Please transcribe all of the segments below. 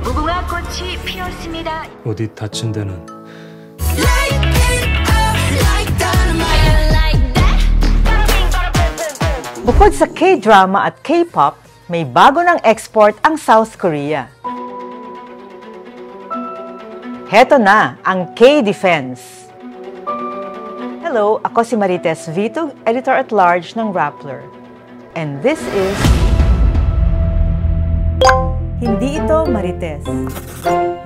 무궁화 꽃이 피었습니다. 어디 다친 데는? Bukod sa K-drama at K-pop, may bago ng export ang South Korea. Heto na ang K-Defense. Hello, ako si Marites Vitug, Editor-at-Large ng Rappler. And this is... Hindi ito Marites.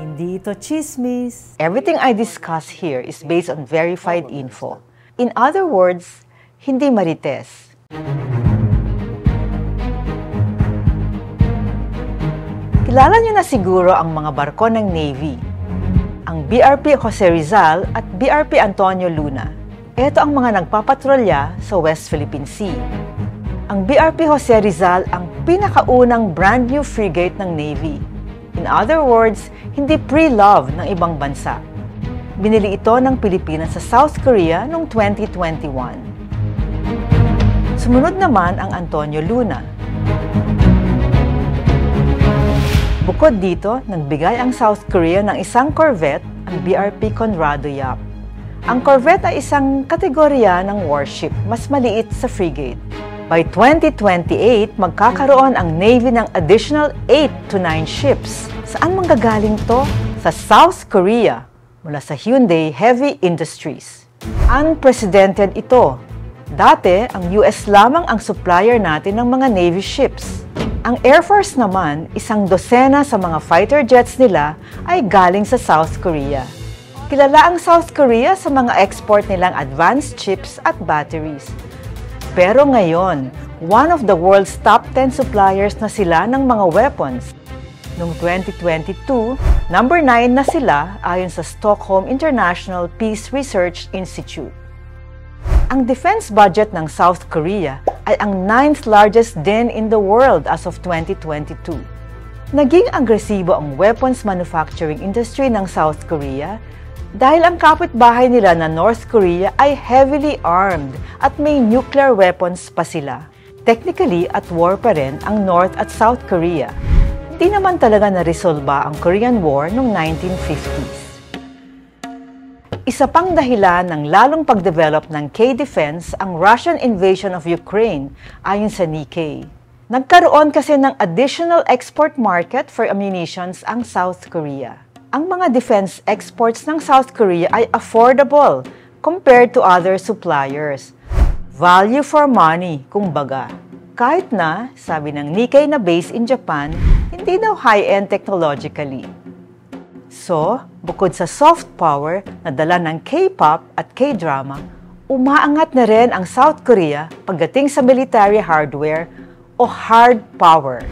Hindi ito chismis. Everything I discuss here is based on verified info. In other words, hindi Marites. Kilala niyo na siguro ang mga barko ng Navy. Ang BRP Jose Rizal at BRP Antonio Luna. Ito ang mga nagpapatrolya sa West Philippine Sea. Ang BRP Jose Rizal ang pinakaunang brand new frigate ng Navy. In other words, hindi pre-love ng ibang bansa. Binili ito ng Pilipinas sa South Korea noong 2021. Sumunod naman ang Antonio Luna. Bukod dito, nagbigay ang South Korea ng isang corvette, ang BRP Conrado Yap. Ang corvette ay isang kategorya ng warship, mas maliit sa frigate. By 2028, magkakaroon ang Navy ng additional 8 to 9 ships. Saan manggagaling to? Sa South Korea, mula sa Hyundai Heavy Industries. Unprecedented ito. Dati, ang US lamang ang supplier natin ng mga Navy ships. Ang Air Force naman, 100 sa mga fighter jets nila ay galing sa South Korea. Kilala ang South Korea sa mga export nilang advanced chips at batteries. Pero ngayon, one of the world's top 10 suppliers na sila ng mga weapons. Noong 2022, number 9 na sila ayon sa Stockholm International Peace Research Institute. Ang defense budget ng South Korea ay ang 9th largest din in the world as of 2022. Naging agresibo ang weapons manufacturing industry ng South Korea dahil ang kapitbahay nila na North Korea ay heavily armed at may nuclear weapons pa sila. Technically, at war pa rin ang North at South Korea. Hindi naman talaga naresolba ang Korean War noong 1950s. Isa pang dahilan ng lalong pagdevelop ng K-Defense ang Russian invasion of Ukraine ayon sa Nikkei. Nagkaroon kasi ng additional export market for ammunitions ang South Korea. Ang mga defense exports ng South Korea ay affordable compared to other suppliers. Value for money, kumbaga. Kahit na, sabi ng Nikkei na base in Japan, hindi daw high-end technologically. So, bukod sa soft power na dala ng K-pop at K-drama, umaangat na rin ang South Korea pagdating sa military hardware o hard power.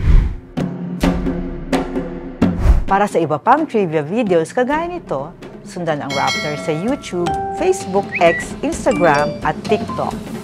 Para sa iba pang trivia videos kagaya nito, sundan ang Rappler sa YouTube, Facebook, X, Instagram at TikTok.